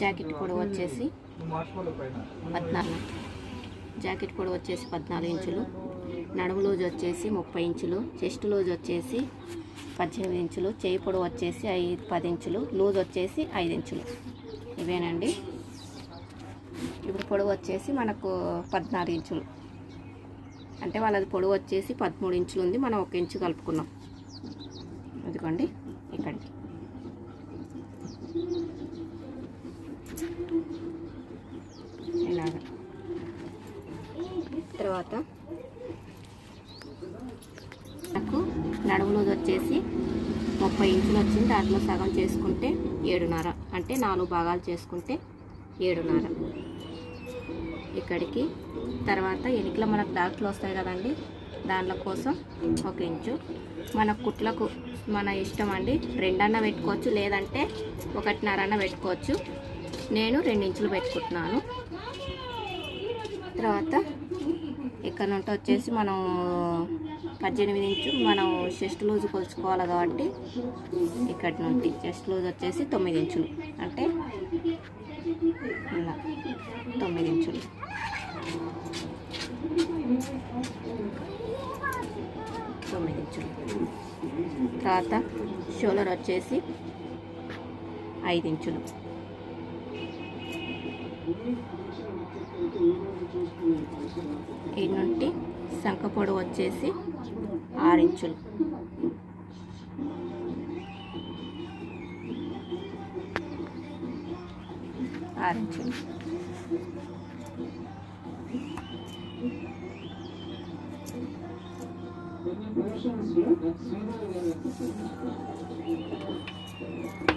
Jacket పొడవు వచ్చేసి 14, jacket పొడవు వచ్చేసి 14 ఇంచులు, నడుము లూజ్ వచ్చేసి 30 ఇంచులు, చెస్ట్ లూజ్ వచ్చేసి 18 ఇంచులు, చేయి పొడవు వచ్చేసి 10 ఇంచులు, లూజ్ వచ్చేసి 5 ఇంచులు. ఇవేనండి. ఇప్పుడు పొడవు వచ్చేసి మనకు 14 ఇంచులు, అంటే వాళ్ళది పొడవు వచ్చేసి 13 ఇంచులు ఉంది. మనం 1 ఇంచు కలుపుకున్నాం. ఇదిగోండి ఇక్కడికి. ఇలాగా తర్వాత నాకు నడుము లూజ్ వచ్చేసి 30 ఇంచులు వచ్చింది. దాంట్లో సగం చేసుకుంటే 7.5, అంటే 4 భాగాలు చేసుకుంటే 7.5. ఇక్కడికి తర్వాత ఎనికలో మనకు డాక్టర్లు వస్తాయి కదండి, దాంట్లో కోసం 1 ఇంచు. మన కుట్లకు మన ఇష్టం అండి, 2 అన్న పెట్టుకోవచ్చు, లేదంటే 1.5 అన్న పెట్టుకోవచ్చు. నేను 2 ఇంచులు పెట్టుకుంటున్నాను. తర్వాత ఇక్కడ నుండి వచ్చేసి మనం 18 ఇంచు మనం చెస్ట్ లూజ్ కొలుచుకోవాలి కాబట్టి ఇక్కడి నుండి చెస్ట్ లూజ్ వచ్చేసి 9 ఇంచులు, అంటే ఇలా 9 ఇంచులు. తర్వాత షోల్డర్ వచ్చేసి 5 ఇంచులు. ఈ నుండి సంక పొడవు వచ్చేసి 6 ఇంచులు.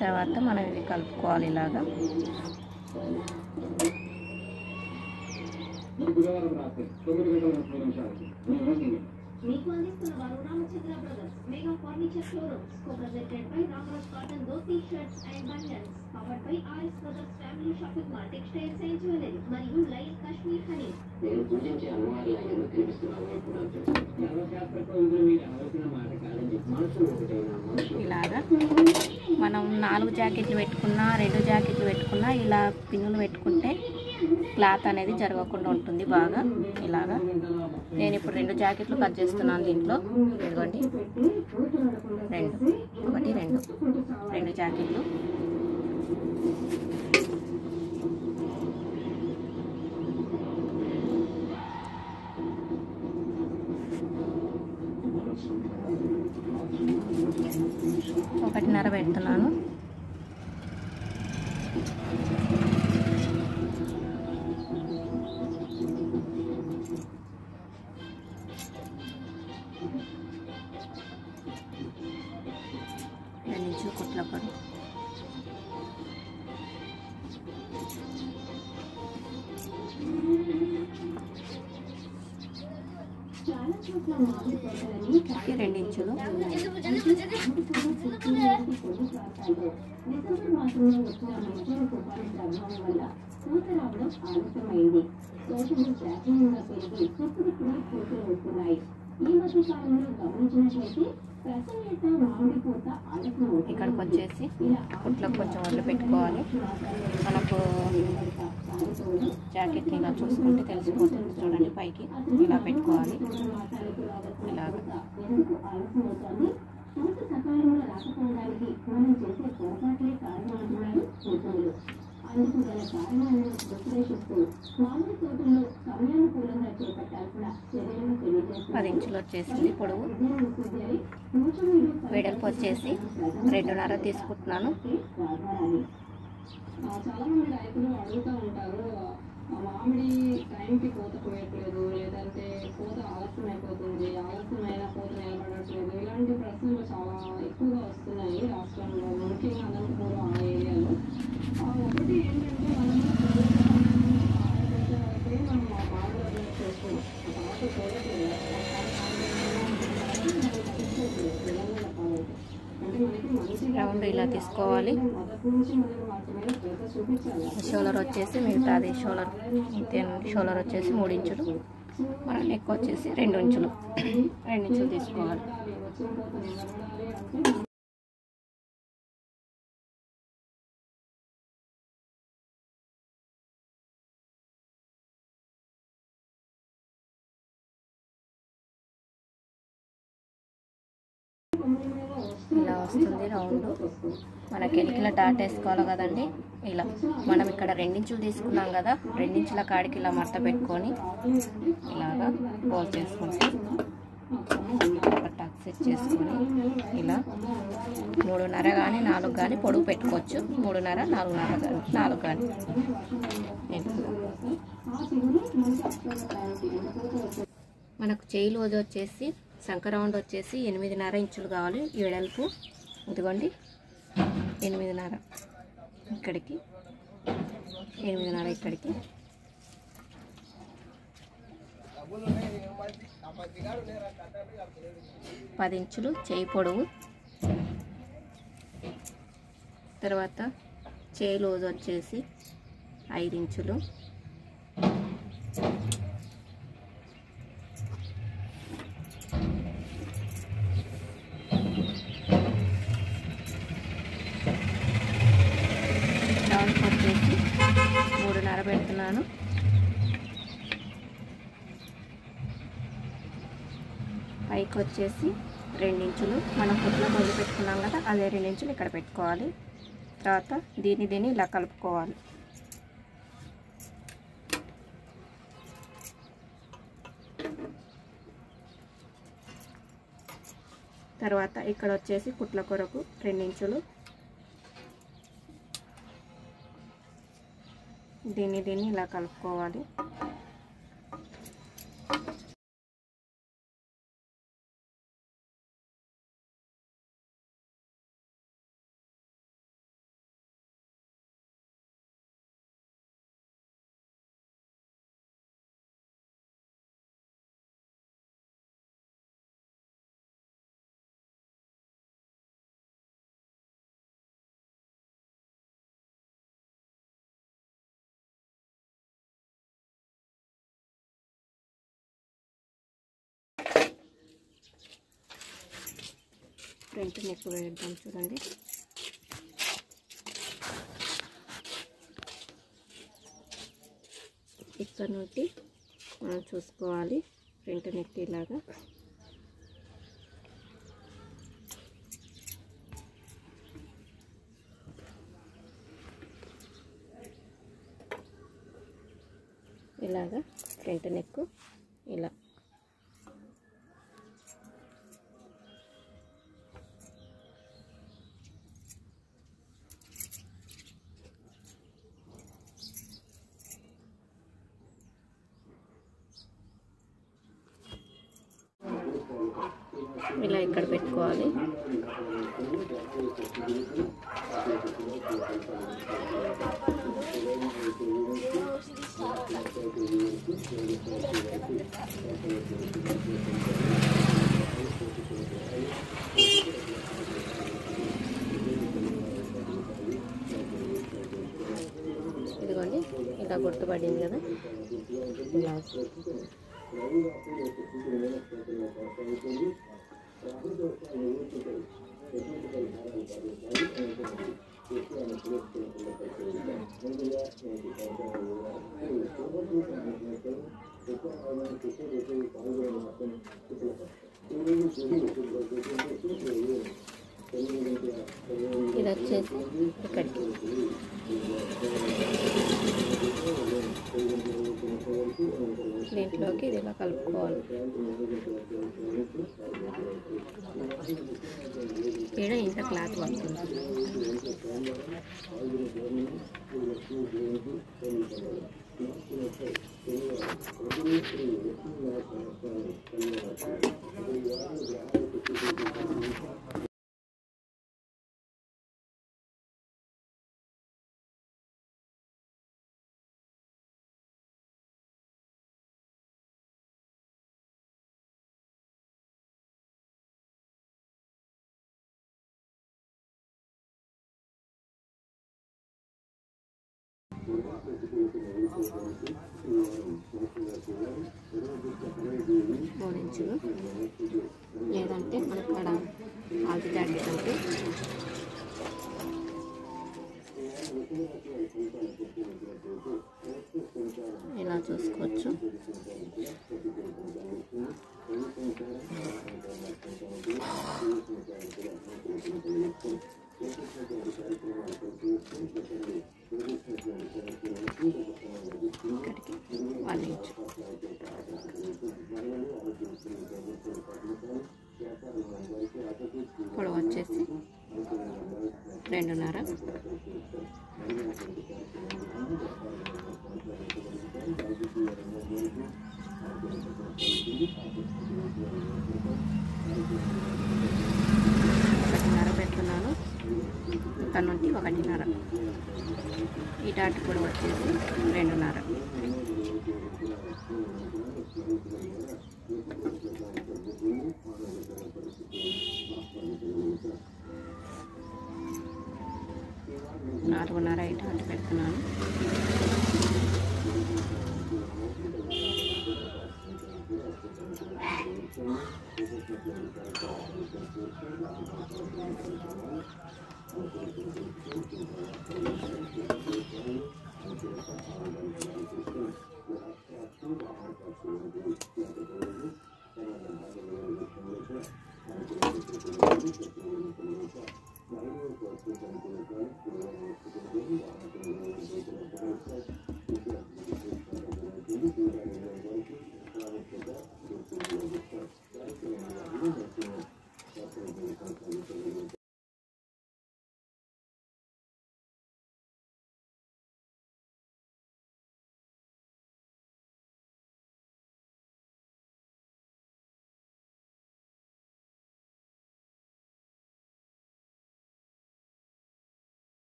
తర్వాత మనం ఇవి కలుపుకోవాలి ఇలాగా. మీకు అందిస్తున్న వారు Ramachandra brothers mega furniture showrooms, co-presented by Ramraj cotton dhoti shirts and banians, powered by RS brothers family shopping mall, textiles and jewellery మరియు లైన్ కాశ్మీర్ హనీ. నేను పూజించే అమ్మవారి లైన్ కనిపిస్తున్నాను. ఇలాగా మనం 4 జాకెట్లు పెట్టుకున్నా, 2 జాకెట్లు పెట్టుకున్నా, ఇలా పిన్నులు పెట్టుకుంటే క్లాత్ అనేది జరగకుండా ఉంటుంది బాగా. ఇలాగా నేను ఇప్పుడు 2 జాకెట్లు కట్ చేస్తున్నాను దీంట్లో. ఇదిగోండి 2, 1, 2 జాకెట్లు. ఒకటిన్నర పెడుతున్నాను. కుట్ల పడి ఓకే 2 ఇంచులు. ఇక్కడికి వచ్చేసి కుట్లకు కొంచెం వదిలి పెట్టుకోవాలి. మనకు జాకెట్ని ఇలా చూసుకుంటే తెలిసిపోతుంది. చూడండి పైకి ఇలా పెట్టుకోవాలి. ఇలాగ అందుకు గల కారణాలను విశ్లేషిస్తూ మామిడి తోటల్లో సమయానుకూలంగా చేపట్టాల్సిన చర్యలను తెలియజేస్తారు. 10 ఇంచులు వచ్చేసింది పొడవు. వెడల్పు వచ్చేసి 2.5 తీసుకుంటున్నాను. చాలా మంది రైతులు అడుగుతూ ఉంటారు, మామిడి టైంకి పూత పోయట్లేదు, లేదంటే పూత ఆలస్యం అయిపోతుంది, ఆలస్యమైన పూత నిలబడట్లేదు, ఇలాంటి ప్రశ్నలు చాలా ఎక్కువగా వస్తున్నాయి రాష్ట్రంలో, ముఖ్యంగా అనంతపురం ఆ ఏరియాలో. ఒకటి ఏంటంటే మనము ఆడబిడ్డలకే మనం బాగా చేస్తున్నాం, పాట చూడట్లేదు తెలంగాణ కావాలి అంటే మనకి మంచి రౌండ్ ఇలా తీసుకోవాలి. షోల్డర్ వచ్చేసి మిగతాది షోల్డర్ షోల్డర్ వచ్చేసి 3 ఇంచులు, మన నెక్ వచ్చేసి 2 ఇంచులు తీసుకోవాలి. ఇలా వస్తుంది రౌండ్. మనకి ఎలికిల డాట్ వేసుకోవాలి కదండి. ఇలా మనం ఇక్కడ 2 ఇంచులు తీసుకున్నాం కదా, 2 ఇంచుల కాడికి ఇలా మడత పెట్టుకొని ఇలాగా ఫోల్డ్ చేసుకుంటే ఒక టక్ సెట్ చేసుకొని ఇలా 3.5 కానీ 4 కానీ పొడుగు పెట్టుకోవచ్చు. 3.5, 4 కానీ. మనకు చేయి లోజు వచ్చేసి సంక రౌండ్ వచ్చేసి 8.5 ఇంచులు కావాలి వెడల్పు. ఇదిగోండి 8.5 ఇక్కడికి, 8.5 ఇక్కడికి. పది ఇంచులు చేయి పొడవు. తర్వాత చేయి లోజు వచ్చేసి 5 ఇంచులు. రౌండ్కి వచ్చేసి 3.5 పెడుతున్నాను. పైకి వచ్చేసి 2 ఇంచులు. మనం కుట్ల మొదలు పెట్టుకున్నాం కదా, అదే 2 ఇంచులు ఇక్కడ పెట్టుకోవాలి. తర్వాత దీన్ని ఇలా కలుపుకోవాలి. తర్వాత ఇక్కడ వచ్చేసి కుట్ల కొరకు 2 ఇంచులు. దీన్ని ఇలా కలుపుకోవాలి. ఫ్రంట్ నెక్ వేద్దాం చూడండి. ఇక్కడ నుండి మనం చూసుకోవాలి ఫ్రంట్ నెక్ ఇలాగా. ఇలాగా ఫ్రంట్ నెక్ ఇలా. ఇలా ఇక్కడ పెట్టుకోవాలి. ఇదిగోండి ఇలా గుర్తుపడింది కదా. ఇలా ఇది వచ్చేసి ఇక్కడికి. దీంట్లోకి ఇది ఇలా కలుపుకోవాలి. ఇక్కడ ఇంత క్లాత్ పడుతుంది. మూడు ఇంచులు లేదంటే మనకు అక్కడ ఆల్ట్ జాకెట్ అంటే ఇలా చూసుకోవచ్చు. చేసుకోవచ్చు. పొడవు వచ్చేసి 2.5. పెడుతున్నాను. ఇక్కడ నుండి 1.5. ఈ డాట్ పొడవు వచ్చేసి 2.5. నాలుగున్నర ఈ డాట్ పెడుతున్నాను.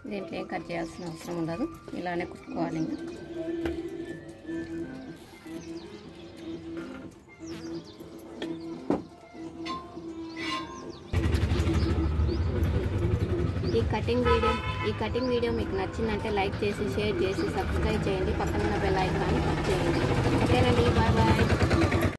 దీంట్లో ఏం కట్ చేయాల్సిన అవసరం ఉండదు, ఇలానే కుట్టుకోవాలి. ఈ కటింగ్ వీడియో మీకు నచ్చిందంటే లైక్ చేసి, షేర్ చేసి, సబ్స్క్రైబ్ చేయండి. పక్కన ఉన్న బెల్ ఐకాన్ని క్లిక్ చేయండి. ఓకేనండి, బాయ్ బాయ్.